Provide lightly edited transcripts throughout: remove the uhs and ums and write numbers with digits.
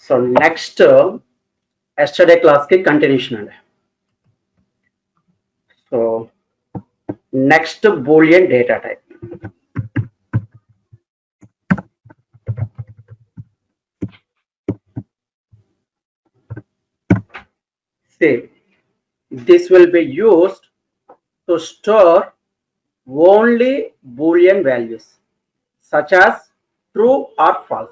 So next yesterday class की continuation है. So next Boolean data type. See, this will be used to store only Boolean values such as true or false.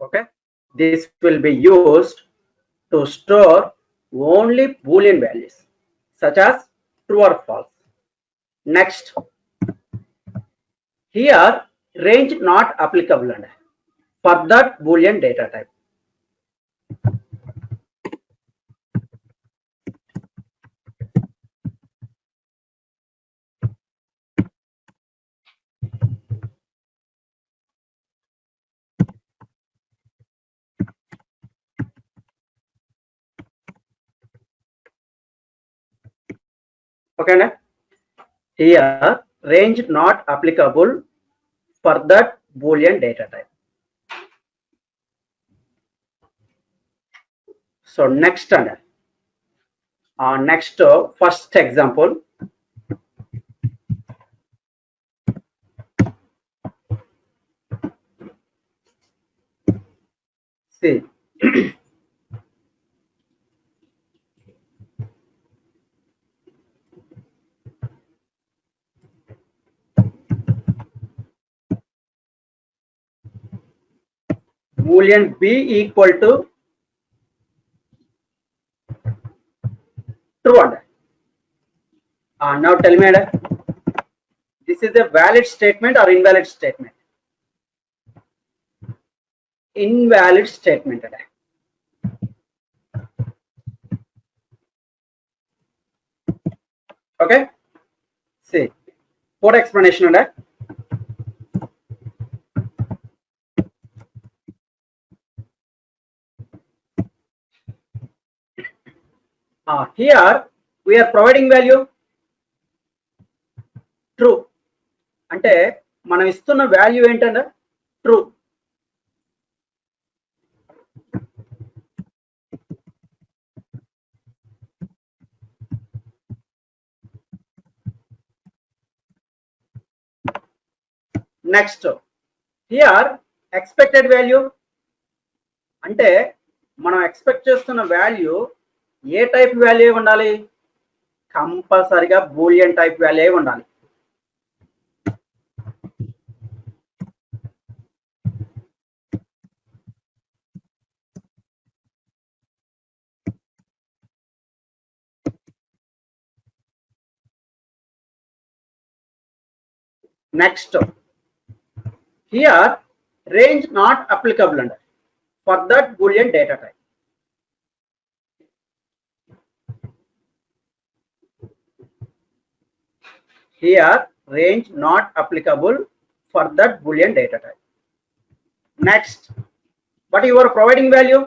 Okay, this will be used to store only Boolean values such as true or false. Next, here range not applicable for that Boolean data type. Okay, na? Here range not applicable for that Boolean data type. So next first example. See, Boolean b equal to true. Now tell me, this is a valid statement or invalid statement? Invalid statement. Okay. See, code explanation. Here we are providing value true. అంటే మనం ఇస్తున్న value ఏంటంటే true. Next here expected value అంటే మనం expect చేస్తున్న value ఏ type value ఉండాలి? కంపల్సరిగా బూలియన్ టైప్ వాల్యూ ఉండాలి. Next, here range not applicable for that Boolean data type. Here range not applicable for that Boolean data type. Next, what you are providing value?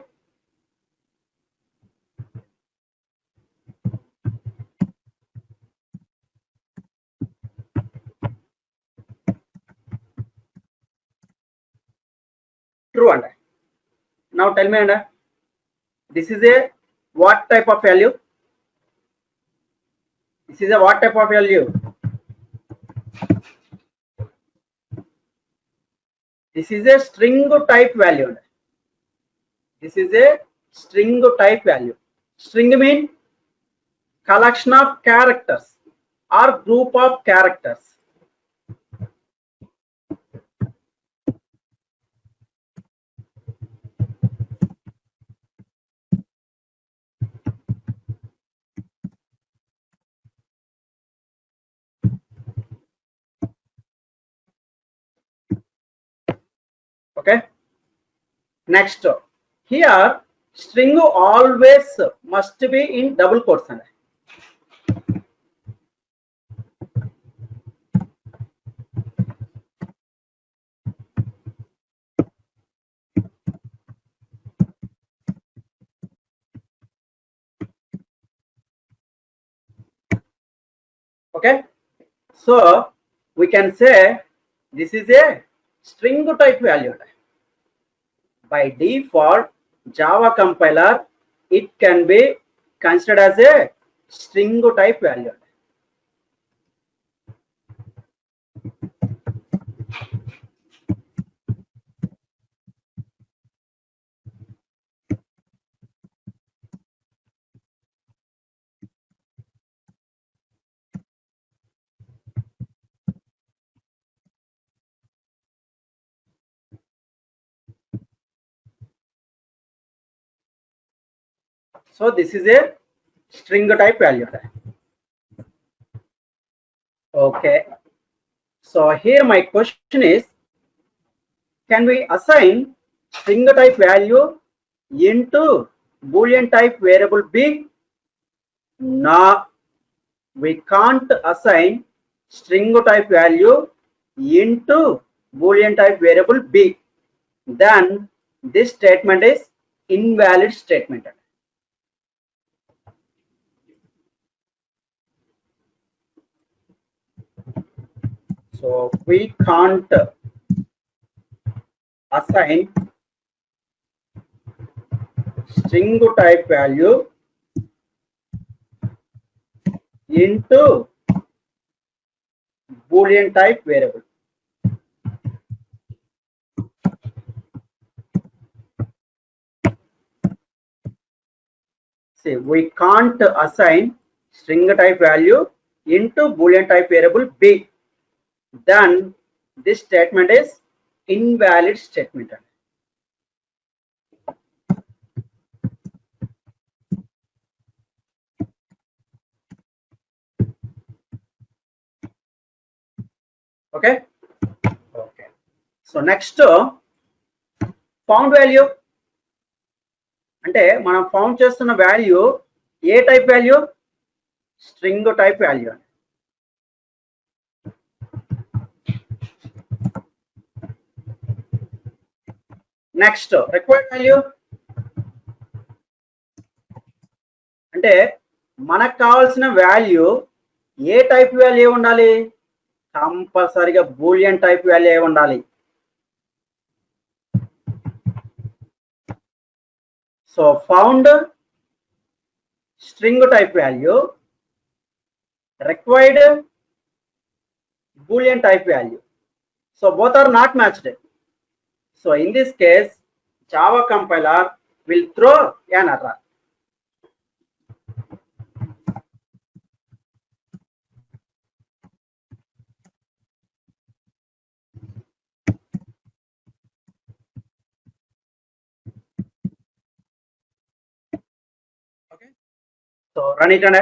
True. Now tell me, this is a what type of value? This is a what type of value? This is a string type value. This is a string type value. String mean collection of characters or group of characters. Okay. Next, here string always must be in double quotes. Okay, so we can say this is a string type value. By default, Java compiler, it can be considered as a string type value. So this is a string type value. Okay, so here my question is, can we assign string type value into boolean type variable b? No, we can't assign string type value into boolean type variable b. Then this statement is invalid statement. So we can't assign string type value into boolean type variable. See, we can't assign string type value into boolean type variable b. Then this statement is invalid statement. Okay, okay. So next, found value అంటే మనం found చేస్తున్న value ఏ type value? String type value. Next required value అంటే మనకు కావాల్సిన value ఏ type value ఉండాలి? కంపల్సరీగా బూలియన్ టైప్ వాల్యూ ఉండాలి. So found string type value, required boolean type value. So both are not matched. So in this case, Java compiler will throw an error. Okay. So run it and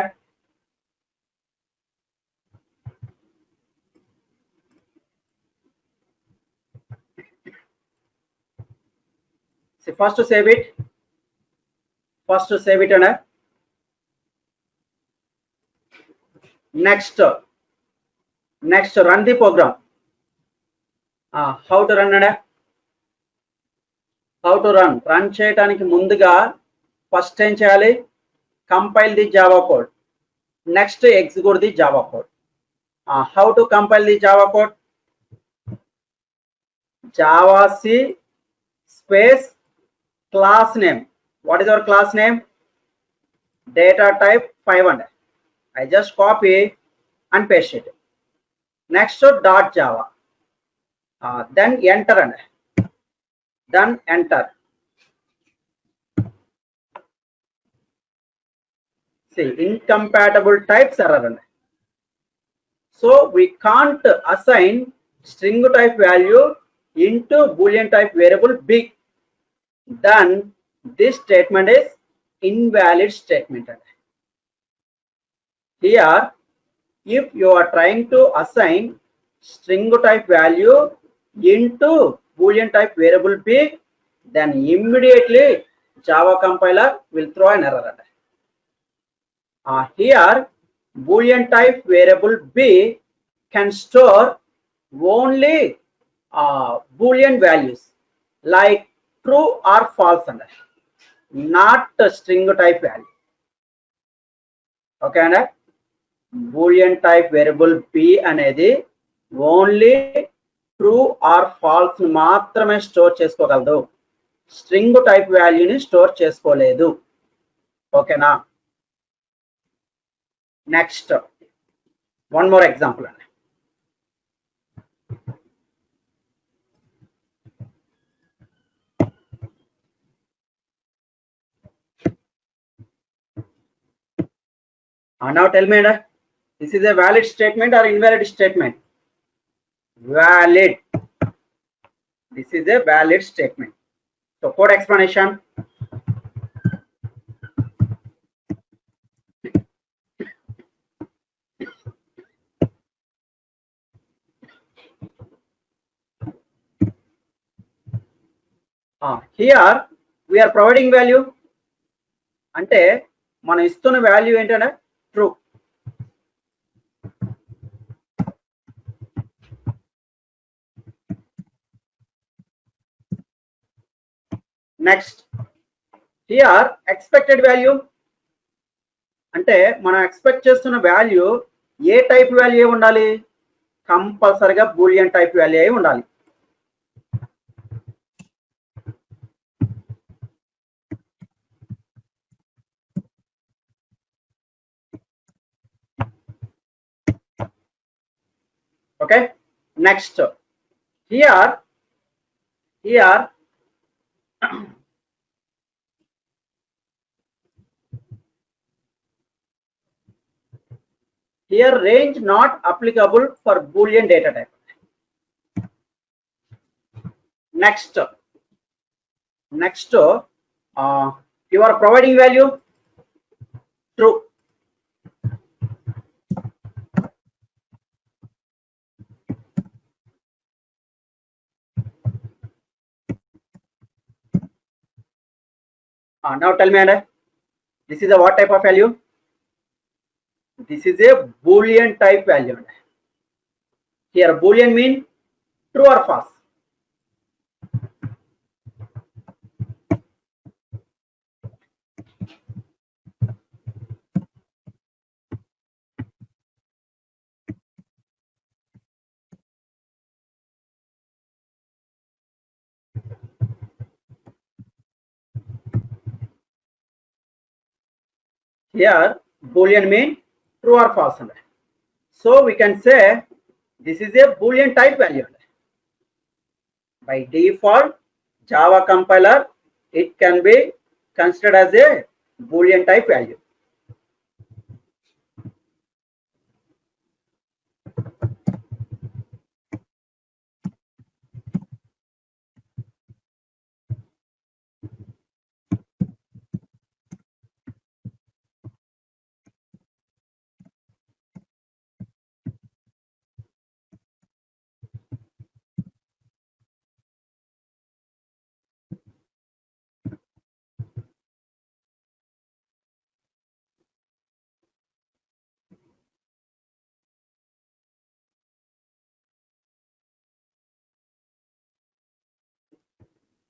see, first to save it. First to save it and next run the program. How to run and how to run చేయడానికి ముందుగా first ఏం చేయాలి? Compile the Java code, next execute the Java code. How to compile the Java code? Java C space class name. What is our class name? Data type 500. I just copy and paste it. Next to .java. Then enter and then enter. See, incompatible types error. So we can't assign string type value into boolean type variable b. Then this statement is invalid statement. Here, if you are trying to assign string type value into boolean type variable b, then immediately Java compiler will throw an error. Here boolean type variable b can store only boolean values like true or false, not string type value. Okay, Boolean type variable p అనేది only true or falls మాత్రమే store చేసుకోగలదు, string type వాల్యూని store చేసుకోలేదు. ఓకేనా? Next one more example అండి. Now tell me, this is a valid statement or invalid statement? Valid. This is a valid statement. So code explanation. Here we are providing value. అంటే మనం ఇస్తున్న value ఏంటంటే true. Next here expected value అంటే మనం expect చేస్తున్న value ఏ type value ఉండాలి? కంపల్సరిగా బూలియన్ టైప్ వాల్యూ అయి ఉండాలి. Okay, next here range not applicable for boolean data type. Next you are providing value true. Now tell me, this is a what type of value? This is a boolean type value. Here boolean mean true or false. Here boolean mean true or false. So we can say this is a boolean type value. By default Java compiler it can be considered as a boolean type value.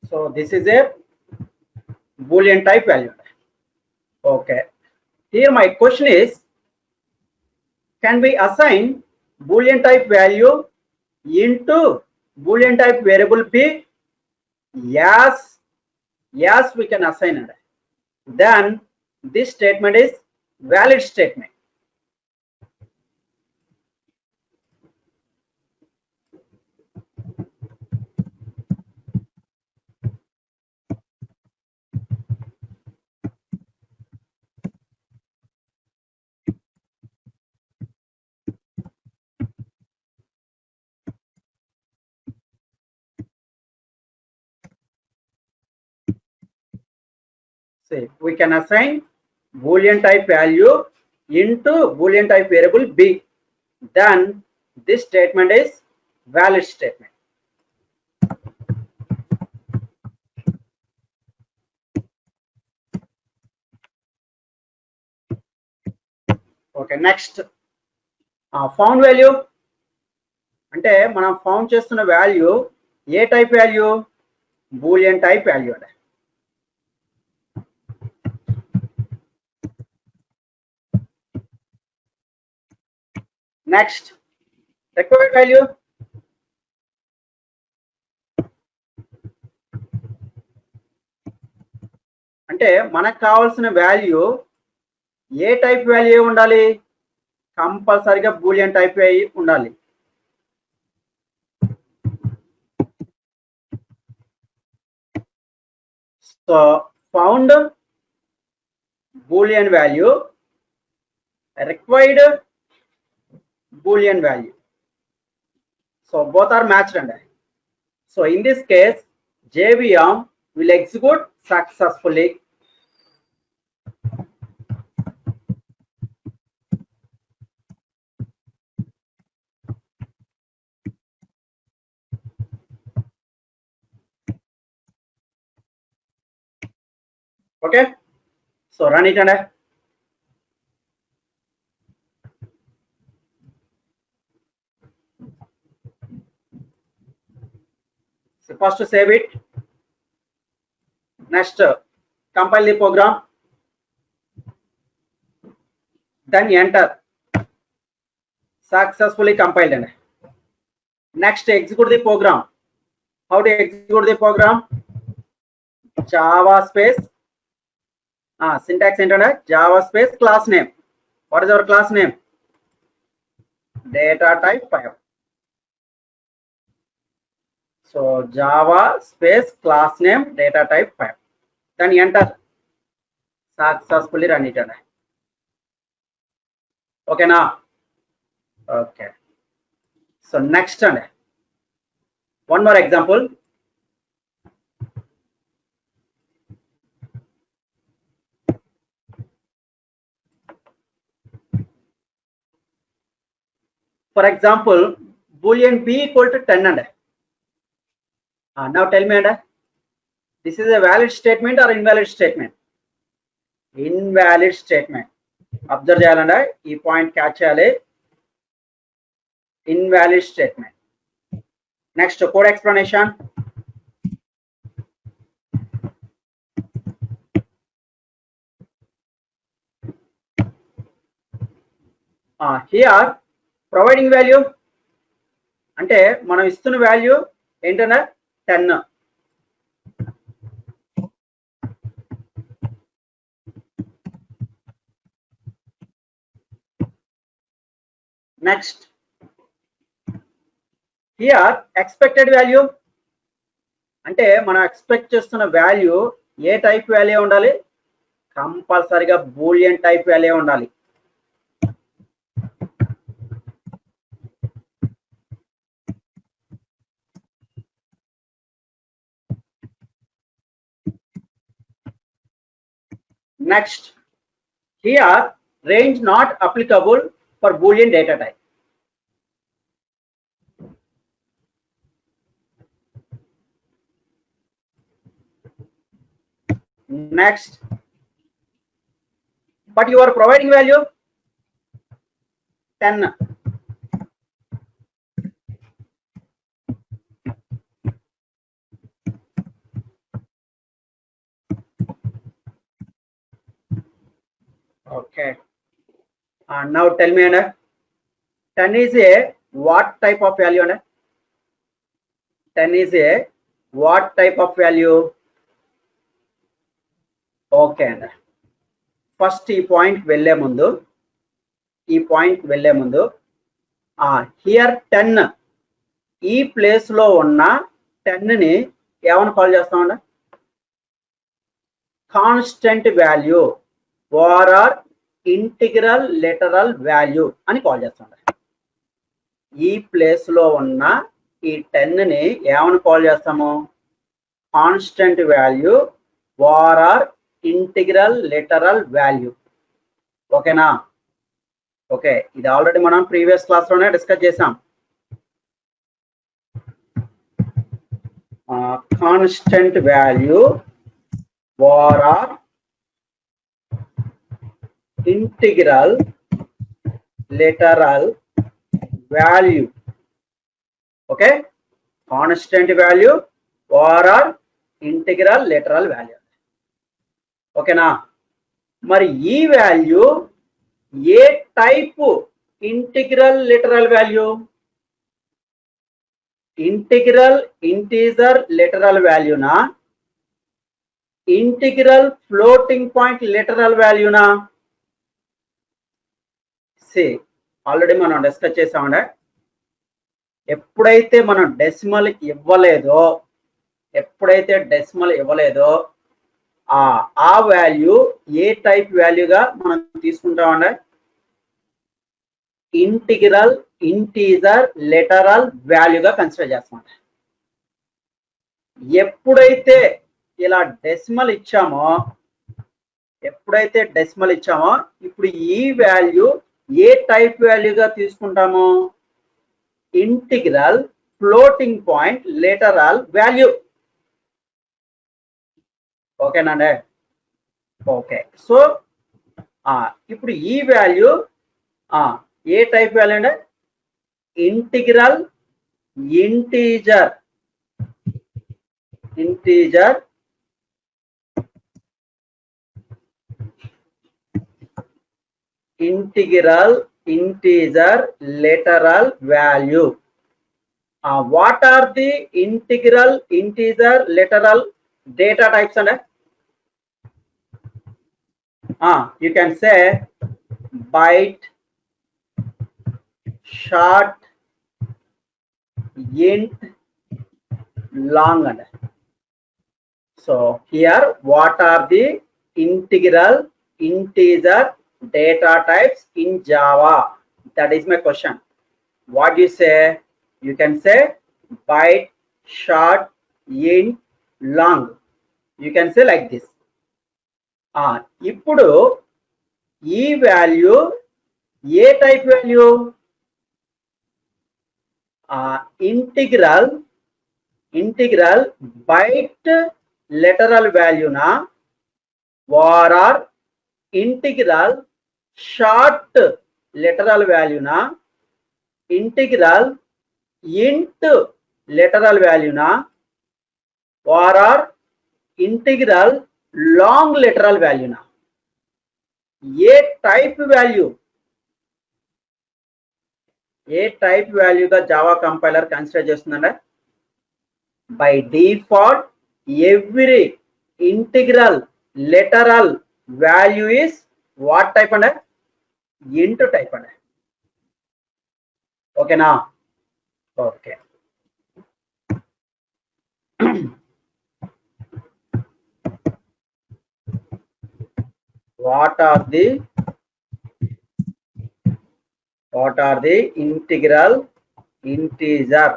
So this is a boolean type value. Okay, here my question is, can we assign boolean type value into boolean type variable p? Yes, we can assign it. Then this statement is valid statement. Say we can assign boolean type value into boolean type variable b. Then this statement is valid statement. Okay, next found value అంటే మనం found చేస్తున్న value ఏ type value? Boolean type value. Next required value, అంటే మనకు కావాల్సిన value ఏ type value ఉండాలి, కంపల్సరిగా బూలియన్ టైప్ అయి ఉండాలి. So found boolean value, required boolean value, so both are matched. And so in this case JVM will execute successfully. Okay, so run it. And so first to save it, next compile the program, then enter, successfully compiled. And next execute the program. How to execute the program? Java space syntax internet, Java space class name. What is our class name? Data type 5. So Java space class name data type 5. Then enter, successfully run it. Okay now. Okay. So next one more example. For example, boolean b equal to 10. And now tell me, this is a valid statement or invalid statement? Invalid statement. Observe cheyalanda, ee point catch cheyali. Invalid statement. Next code explanation. Here providing value అంటే మనం ఇస్తున్న value ఏంటన్నా 10. Next here expected value అంటే మనం expect చేస్తున్న value ఏ type value ఉండాలి, కంపల్సరిగా బూలియన్ టైప్ వాల్యూ ఉండాలి. Next, here range not applicable for boolean data type. Next, but you are providing value 10. Okay, now tell me, 10 is a what type of value? 10 is a what type of value? Okay, first ఈ point వెళ్ళే ముందు here 10 ఈ place లో ఉన్న 10 ని ఏమని call చేస్తామండి? Constant value or integral literal value అని కాల్ చేస్తామండి. ఈ ప్లేస్ లో ఉన్న ఈ 10 ని ఏమని కాల్ చేస్తాము? Constant value or integral literal value. ఓకేనా? ఓకే, ఇది ఆల్రెడీ మనం ప్రీవియస్ క్లాస్ లోనే డిస్కస్ చేసాం. Constant value or integral literal value. Okay, constant value or integral literal value. ఓకేనా? మరి ఈ వాల్యూ ఏ type integral literal value, integral integer literal value na, integral floating point literal value na. See, already మనం discuss చేసామండి. ఎప్పుడైతే మనం decimal ఇవ్వలేదో, ఆ value ఏ type వాల్యూగా మనం తీసుకుంటామండి? ఇంటిగ్రల్ ఇంటీజర్ లిటరల్ వాల్యూగా కన్సిడర్ చేస్తాం. ఎప్పుడైతే ఇలా డెసిమల్ ఇచ్చామో, ఇప్పుడు ఈ వాల్యూ ఏ టైప్ వాల్యూగా తీసుకుంటాము? Integral floating point literal value. ఓకేనండి? ఓకే. సో ఇప్పుడు ఈ వాల్యూ ఏ టైప్ వాల్యూ అండి? Integral integer literal value. What are the integral integer literal data types? And you can say byte, short, int, long. And so here, what are the integral integer data types in Java? That is my question. What do you say? You can say byte, short, int, long. You can say like this. ఇప్పుడు ఈ value ఏ type value? Integral byte literal వాల్యూనా, or integral short literal వాల్యూనా, integral int literal వాల్యూనా, or integral long literal వాల్యూనా? ఏ type వాల్యూగా Java compiler consider చేస్తుందంటే? By default every integral literal value is what type అంటే? ఇంట్ టైప్ అంటే. ఓకేనా? Okay. What are the integral integer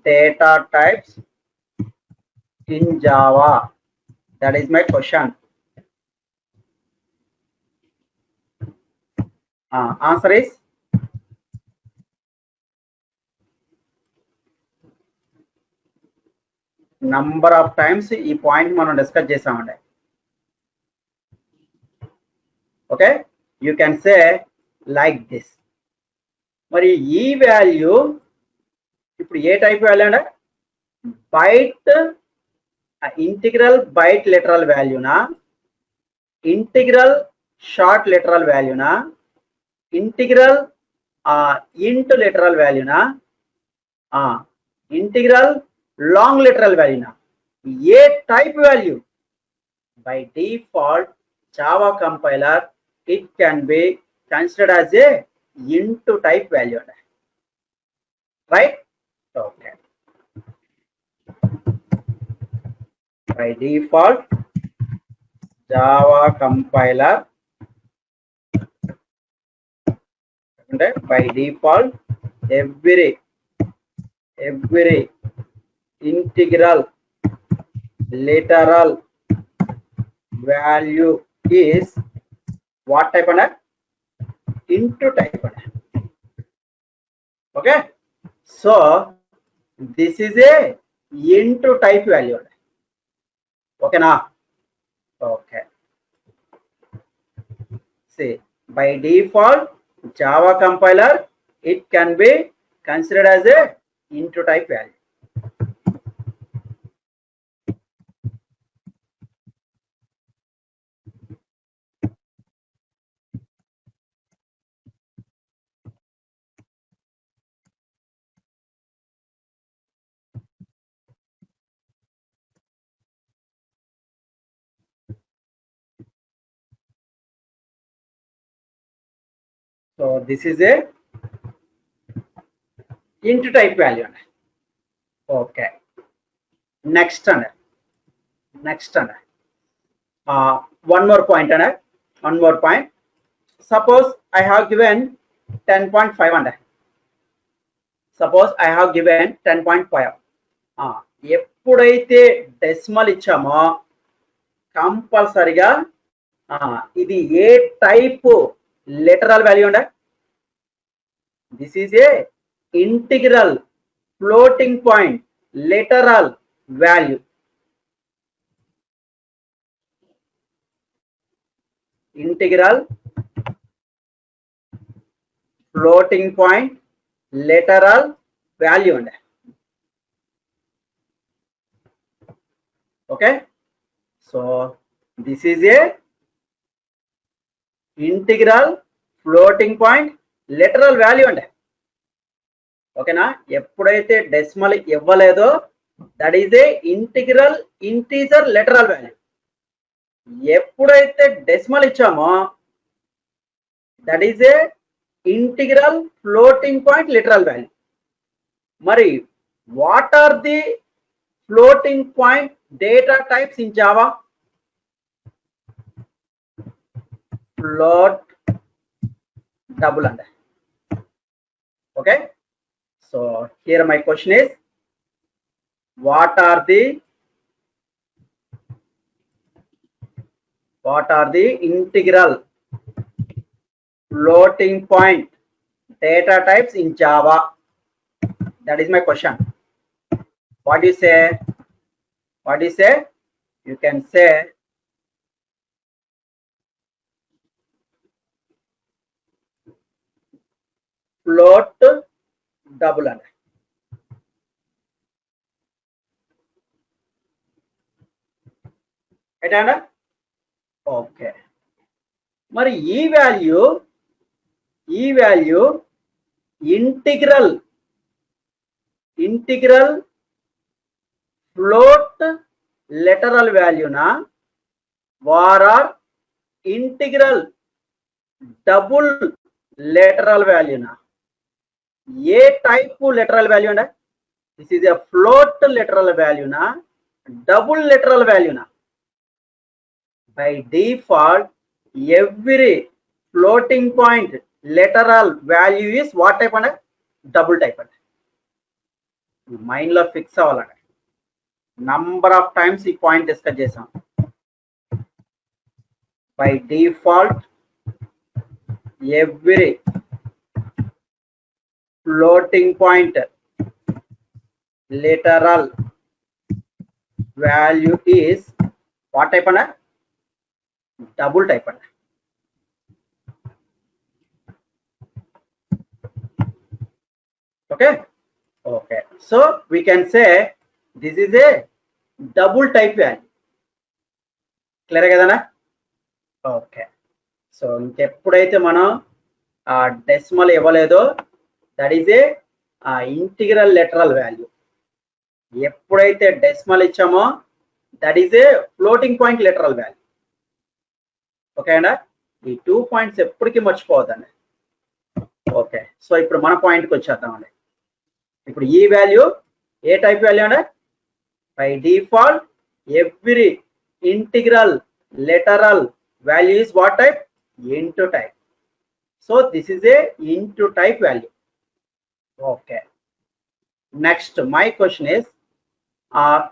data types in Java? That is my question. Answer is number of times ఈ point మనం discuss చేసామండి. Okay, you can say like this. మరి ఈ value ఇప్పుడు ఏ టైప్ వాల్యూ అంటే? బైట్ ఇంటిగ్రల్ బైట్ లిటరల్ వాల్యూనా, integral short literal వాల్యూనా, ఇంటిగ్రల్ ఇంట్ లిటరల్ వాల్యూనా, integral long literal value na? A type value. By default Java compiler, it can be considered as a into type value, right? Okay. By default Java compiler, by default every integral literal value is what type of into type. Okay, so this is a into type value. Okay na? Okay, see, by default Java compiler, it can be considered as a into type value. So this is a int type value. Okay. Next one more point. One more point. Suppose I have given 10.5. Suppose I have given 10.5. ఎప్పుడైతే decimal ఇచ్చామో కంపల్సరిగా ఇది ఏ type literal value ఉండే. This is a integral floating point literal value. Integral floating point literal value ఉండే. Okay, so this is a integral floating point literal value ante. Okay na, eppudaithe decimal ivvaledo that is a integral integer literal value. Eppudaithe decimal ichamo that is a integral floating point literal value. Mari what are the floating point data types in Java? Float, double under. Okay, so here my question is, what are the integral floating point data types in Java? That is my question. What do you say? What do you say? You can say float double under. Right under? Okay. Mari e value integral float lateral value na or integral double lateral value na a type lateral value na. This is a float lateral value na double lateral value na. By default every floating point lateral value is what type anda? Double type anda. Mind lo fix avalanda. Number of times ఈ point discuss చేసాం. By default every floating point lateral value is what type ana? Double type ana. Okay, so we can say this is a double type value. Clear kadana? Okay, so ఇంకెప్పుడైతే మనం decimal ఇవ్వలేదో that is a integral lateral value. ఎప్పుడైతే decimal ఇచ్చామో that is a floating point lateral value. Okay అండి, ఈ 2 points ఎప్పటికీ మర్చిపోవద్దండి. Okay, so ఇప్పుడు మన పాయింట్కి వచ్చేద్దామండి. ఇప్పుడు ఈ వాల్యూ ఏ టైప్ వాల్యూ అండి? By default every integral lateral value is what type? Into type. So this is a into type value. Okay, next my question is,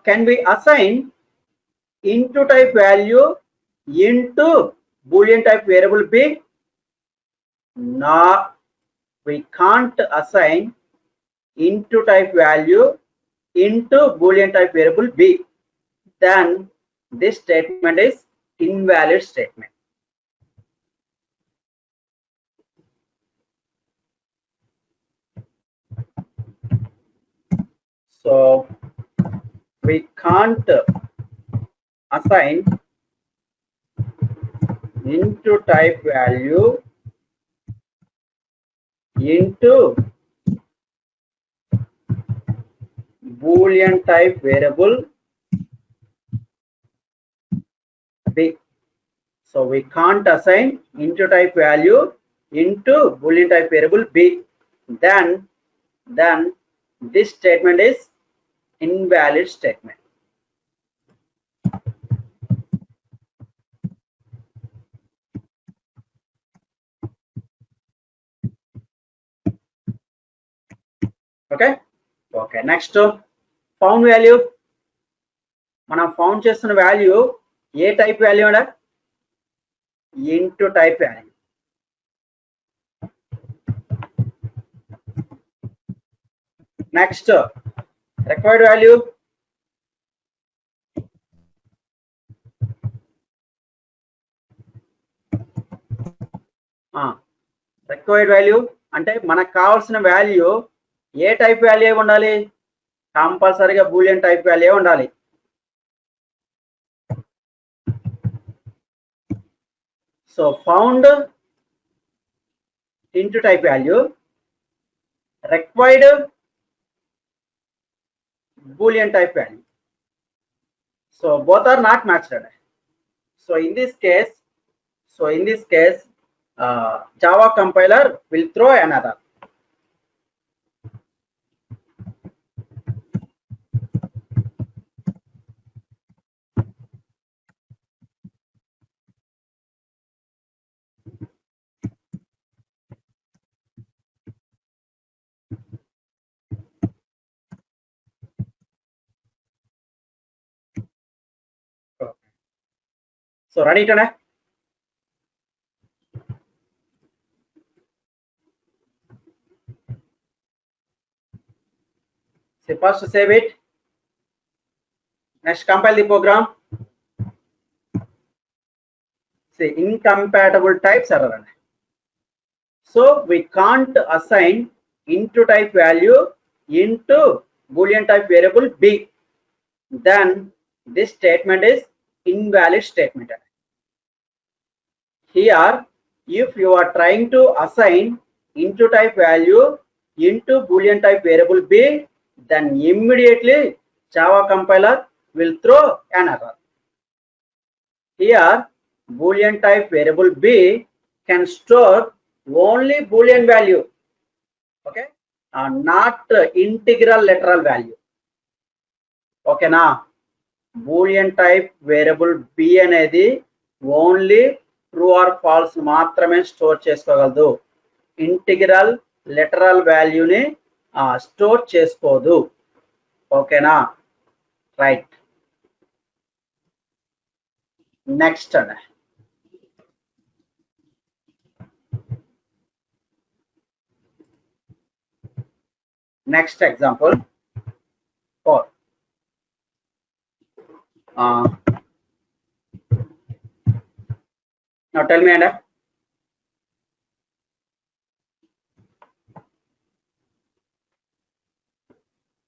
can we assign into type value into boolean type variable b? No, we can't assign into type value into boolean type variable b. Then this statement is invalid statement. So we can't assign into type value into boolean type variable b. So we can't assign into type value into boolean type variable b, then this statement is invalid statement. Okay, next found value. మనం found చేస్తున్న value ఏ type value అంటే into type value. Next required value required value అంటే మనకు కావాల్సిన value ఏ type value ఉండాలి, కంపల్సరీగా బూలియన్ టైప్ వాల్యూ ఉండాలి. So found into type value, required boolean type value. So both are not matched. So in this case Java compiler will throw an error. So run it. So first save it. Next compile the program. Say incompatible types error. So we can't assign into type value into boolean type variable b. Then this statement is invalid statement. Here if you are trying to assign into type value into boolean type variable b, then immediately Java compiler will throw an error. Here boolean type variable b can store only boolean value, okay, not integral literal value. Okay na, boolean type variable b అనేది only true or falls మాత్రమే store చేసుకోగలదు, integral literal వాల్యూని store చేసుకోదు. ఓకేనా, right. Next అండి, next example 4. Now tell me, Anna.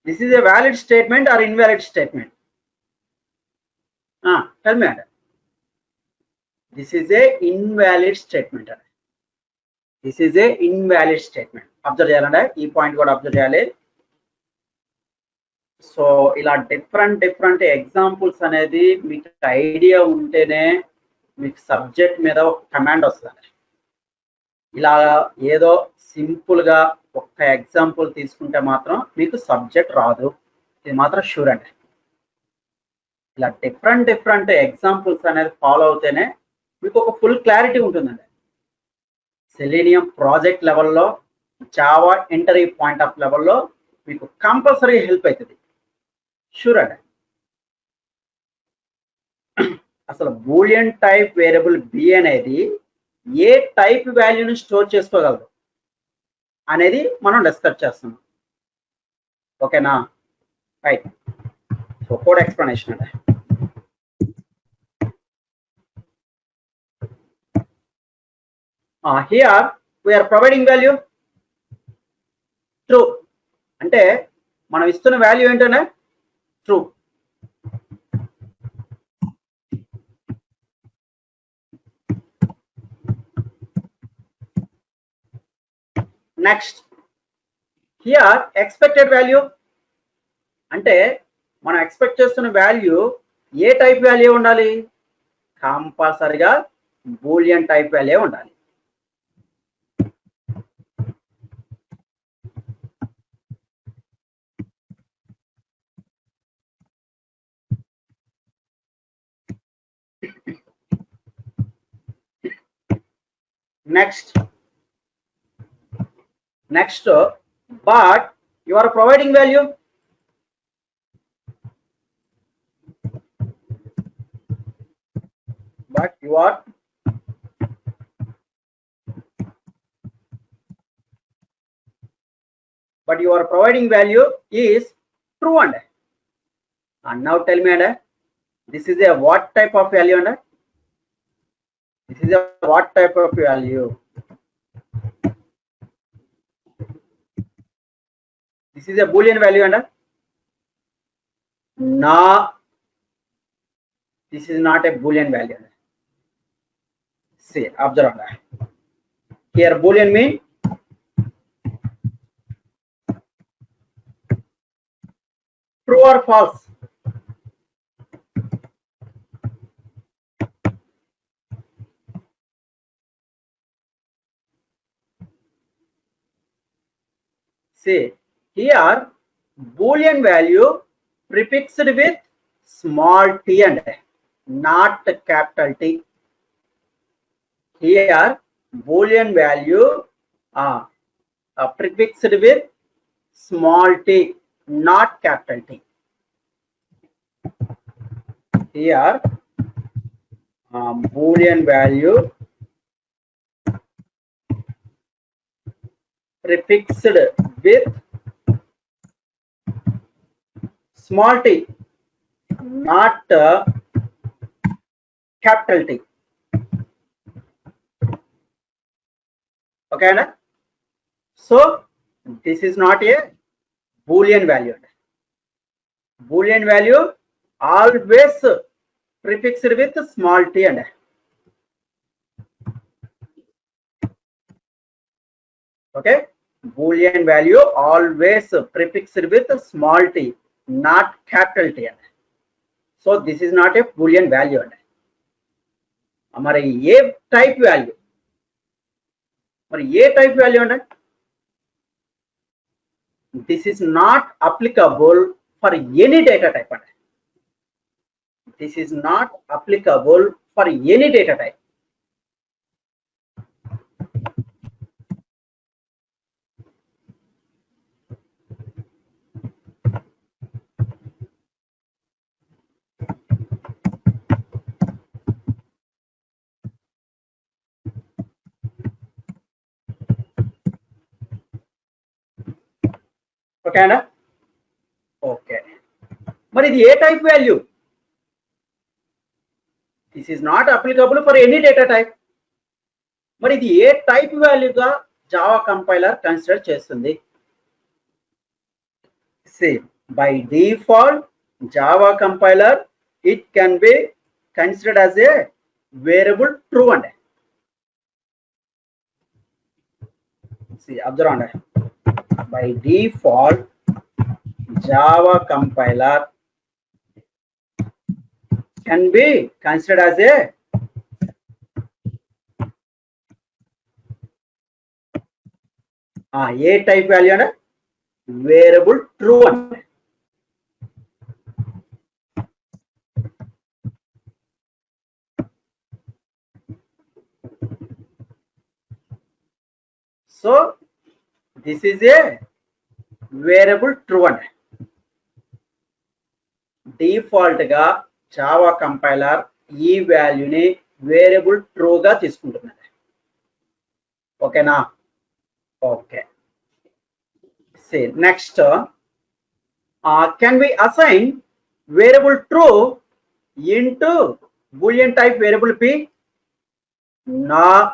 This is a valid statement or invalid statement? Tell me, Anna. This is a invalid statement. This is a invalid statement. Observe cheyalanda, ee point kuda observe cheyali. So ila different examples anedi meeku idea untene మీకు subject మీద ఒక command వస్తుంది. ఇలా ఏదో సింపుల్గా ఒక్క example తీసుకుంటే మాత్రం మీకు సబ్జెక్ట్ రాదు, ఇది మాత్రం షూర్ అండి. ఇలా డిఫరెంట్ ఎగ్జాంపుల్స్ అనేది ఫాలో అవుతేనే మీకు ఒక ఫుల్ క్లారిటీ ఉంటుందండి. సెలీనియం ప్రాజెక్ట్ లెవెల్లో, జావా ఎంటరీ పాయింట్ ఆఫ్ లెవెల్లో మీకు కంపల్సరీ హెల్ప్ అవుతుంది, షూర్ అండి. అసలు బూలియన్ టైప్ వేరియబుల్ బి అనేది ఏ టైప్ వాల్యూని స్టోర్ చేసుకోగలదు అనేది మనం డిస్కస్ చేస్తున్నాం. ఓకేనా, రైట్. సో కోడ్ ఎక్స్ప్లెనేషన్ అంటే here we are providing value true. అంటే మనం ఇస్తున్న వాల్యూ ఏంటంటే true. Next here expected value అంటే మనం ఎక్స్పెక్ట్ చేస్తున్న వాల్యూ ఏ టైప్ వాల్యూ ఉండాలి, కంపల్సరిగా బూలియన్ టైప్ వాల్యూ ఉండాలి. next but you are providing value, but you are providing value is true. And now tell me, this is a what type of value? This is a what type of value? This is a Boolean value. No, this is not a Boolean value. See, observe here. Boolean mean true or false. See, here Boolean value prefixed with small t and not capital T. Here Boolean value prefixed with small t, not capital T. Here Boolean value prefixed with small t, not capital T. Okay, na? So this is not a Boolean value. Boolean value always prefixed with small t and okay. Boolean value always prefixed with small t, not capital T. So this is not a Boolean value. हमारे ये type value, हमारे ये type value this is not applicable for any data type. This is not applicable for any data type. Okay, na? Okay. But the A type value, this is not applicable for any data type. But the A type value ga Java compiler consider chestundi. See, by default Java compiler it can be considered as a variable true. See, observe. By default Java compiler can be considered as a A type value and variable true. So this is a variable true. Default ga Java compiler e value ni variable true ga తీసుకుంటున్నది. Okay na? Okay. See, next can we assign variable true into Boolean type variable P? No,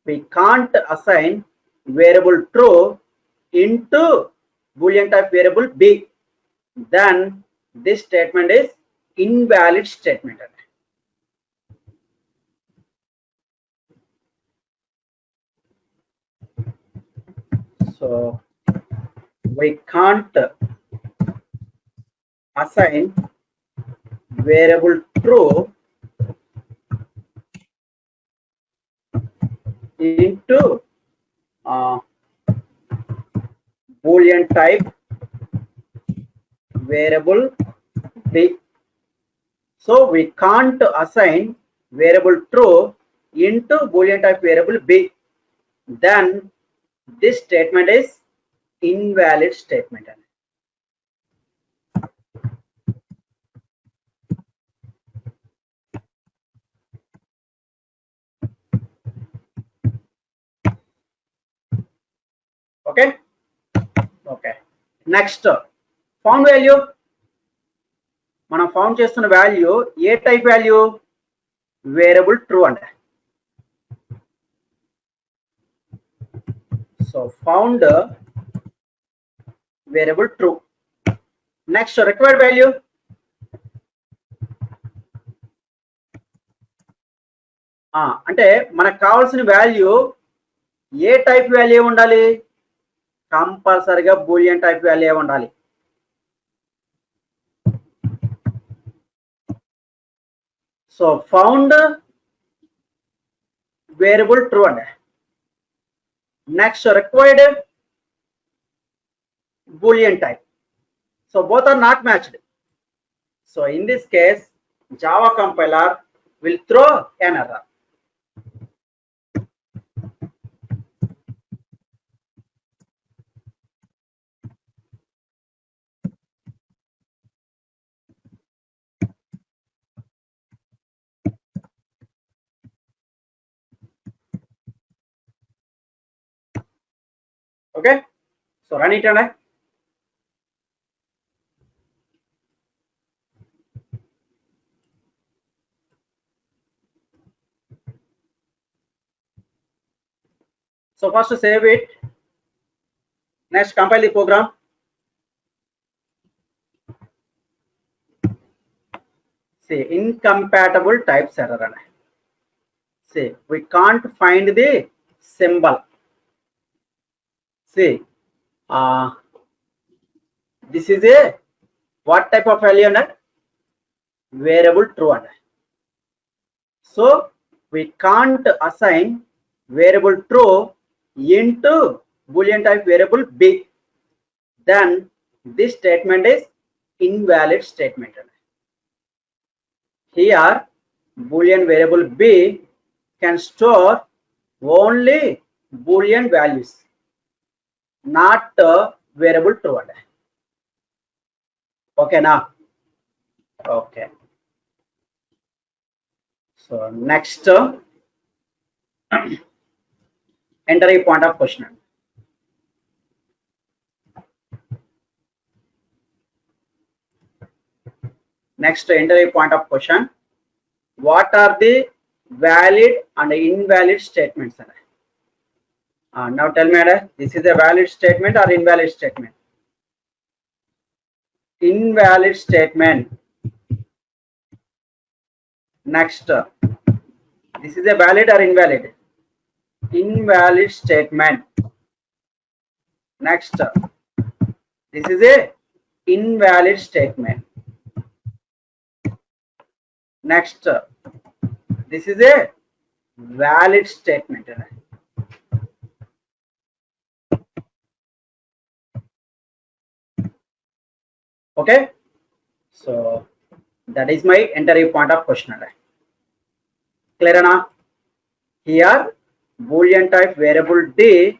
we can't assign variable true into Boolean type variable B. Then this statement is invalid statement. So we can't assign variable true into Boolean type variable B. So we can't assign variable true into Boolean type variable B. then this statement is invalid statement. Okay. Okay. Next, found value. మనం found చేస్తున్న value ఏ type value? Variable true అంటే. So found variable true. Next required value. అంటే మనకు కావాల్సిన value ఏ type value ఉండాలి? కంపల్సరిగా బూలియన్ టైప్ వాల్యూ ఉండాలి. సో ఫౌండ్ వేరియబుల్ ట్రూ అండి. Next required Boolean type. So both are not matched. So in this case, Java compiler will throw an error. Okay, so run it and so first save it. Next, compile the program. See, incompatible types error. See, we can't find the symbol. See, this is a what type of value? Variable true. So we can't assign variable true into boolean type variable b. Then this statement is invalid statement. Here boolean variable b can store only boolean values, not variable true. Okay now. Okay. So next, enter a point of question. Next, enter a point of question. What are the valid and invalid statements? Now tell me, this is a valid statement or invalid statement? Invalid statement. Next, this is a valid or invalid? Invalid statement. Next, this is a invalid statement. Next, this is a valid statement. Okay, so that is my entry point of question. Clear enough? Here boolean type variable d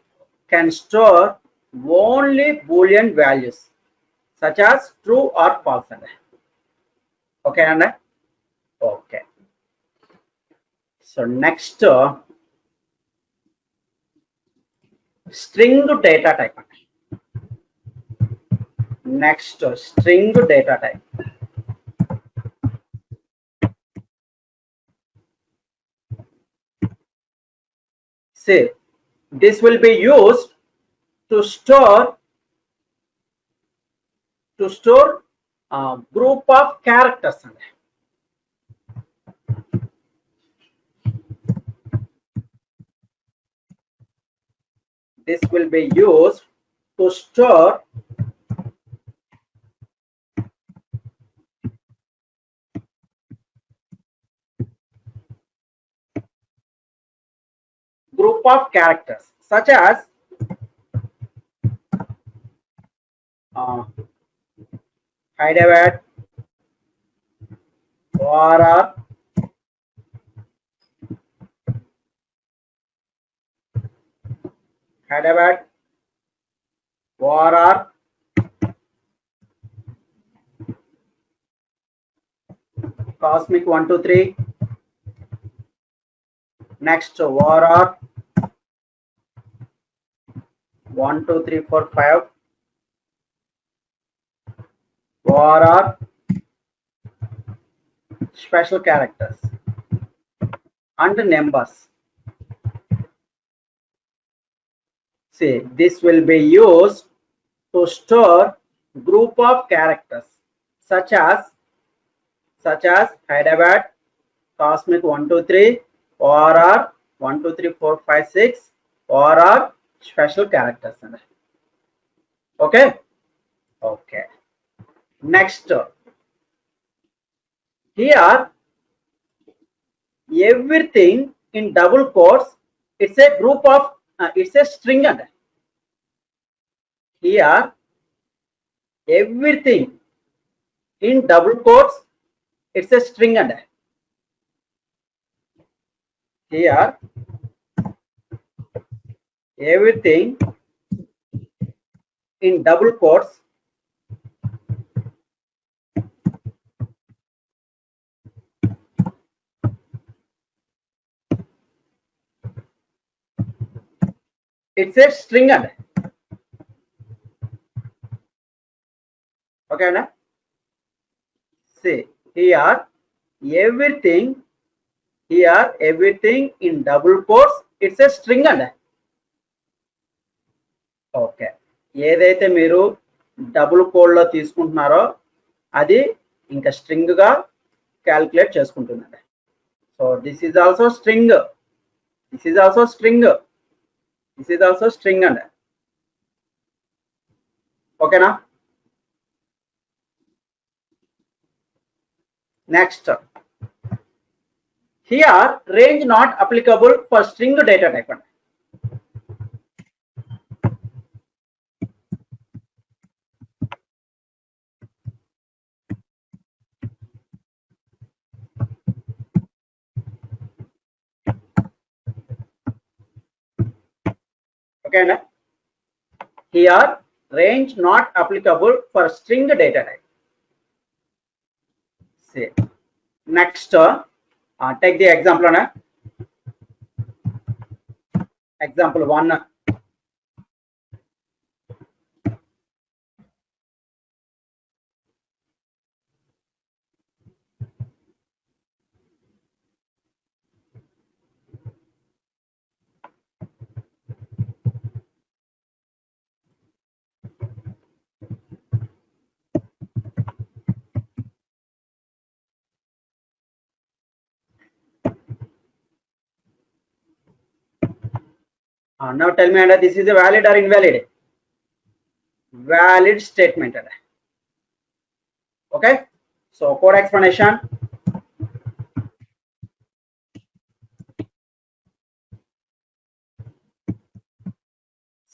can store only boolean values such as true or false. Okay, and okay. So next, string data type. Next, string data type. See, this will be used to store a group of characters. This will be used to store group of characters such as Hyderabad, Vara, Hyderabad, ORR, Cosmic 123. Next ORR 1 2 3 4 5. ORR special characters and numbers. See, this will be used to store group of characters such as Hyderabad, Cosmic 123, ORR 1 2 3 4 5 6, ORR special characters. Okay. Okay. Next, here everything in double quotes, it's a group of it's a string. And here everything in double quotes, it's a string. And here everything in double quotes, it's a string. And okay, na? See, here everything in double quotes, it's a string. And okay, ఏదైతే మీరు double code లో తీసుకుంటున్నారో అది ఇంకా string గా calculate చేసుకుంటుందండి. So this is also string, this is also string, this is also string అండి. ఓకేనా? Next, here range not applicable for string data type అండి. Okay, here range not applicable for string data type. See, next, take the example. Example 1. Now tell me, this is a valid or invalid? Valid statement. Okay, so code explanation.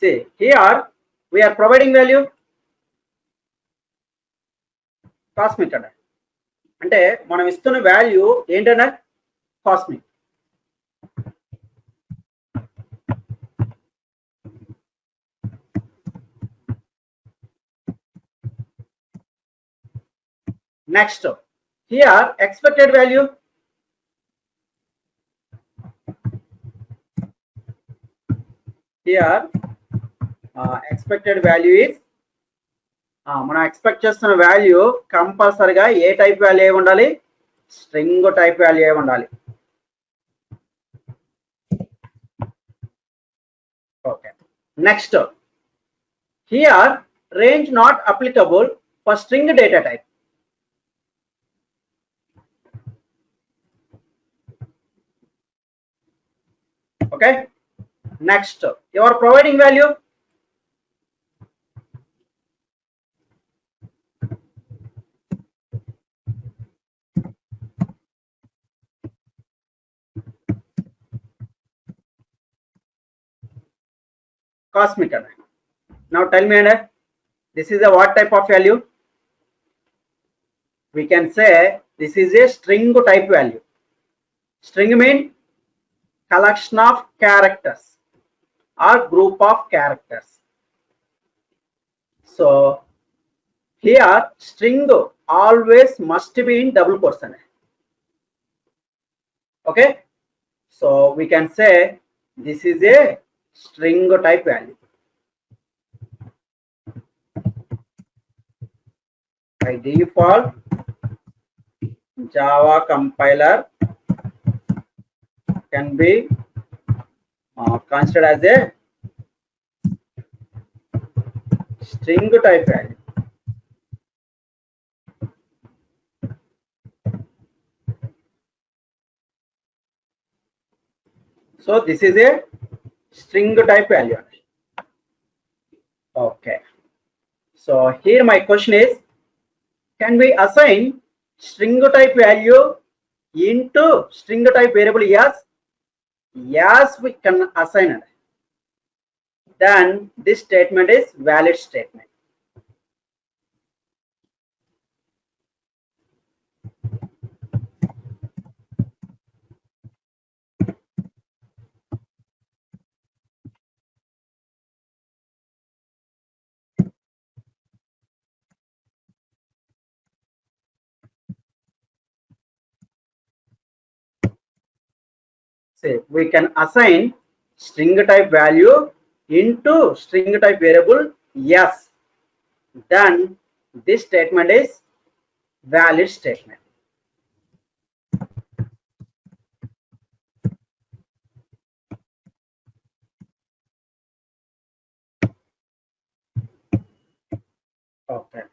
See, here we are providing value cosmic అంటే మనం ఇస్తున్న value ఏంటన్నా cosmic. Next, here expected value. Here expected value is మనం expect చేస్తున్న value కంపల్సరిగా ఏ type value అయి ఉండాలి? String type value అయి ఉండాలి. Okay, next, here range not applicable for string data type. Okay, next, you are providing value. Cosmic. Now tell me, this is a what type of value? We can say this is a string type value. String mean collection of characters. or group of characters. So here string always must be in double quotation. Okay, so we can say this is a string type value. By default, Java compiler can be considered as a string type value. So this is a string type value. Okay. So here my question is, can we assign string type value into string type variable? Yes. Yes, we can assign it. Then this statement is valid statement. Say we can assign string type value into string type variable. Yes. Then this statement is valid statement. Okay.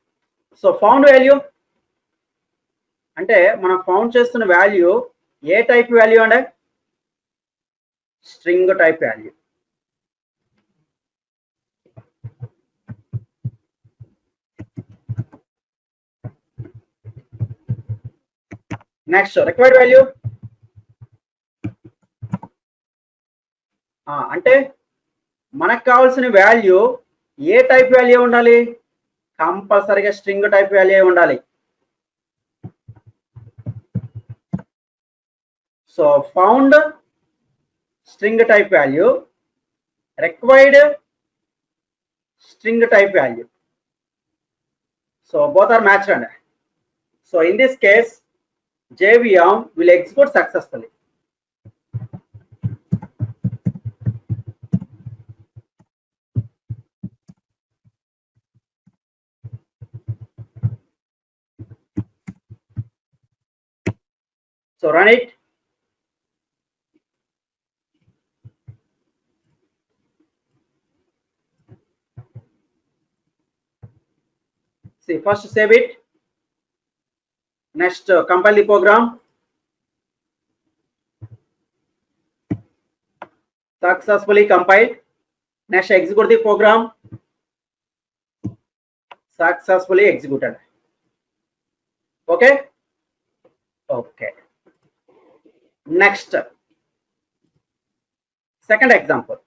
So found value అంటే మనం found చేస్తున్న value ఏ type value అంటే string type value. Next required value అంటే మనకు కావాల్సిన value ఏ type value ఉండాలి, కంపల్సరీగా స్ట్రింగ్ టైప్ వాల్యూ ఉండాలి. So found string type value, required string type value. So both are matched. So in this case, JVM will execute successfully. So run it. See, first save it. Next compile the program. Successfully compiled. Next execute the program. Successfully executed. Okay. Okay. Next, second example.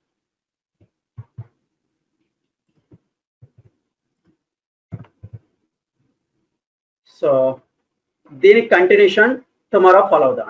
So దీని continuation tomorrow follow అవుదాం.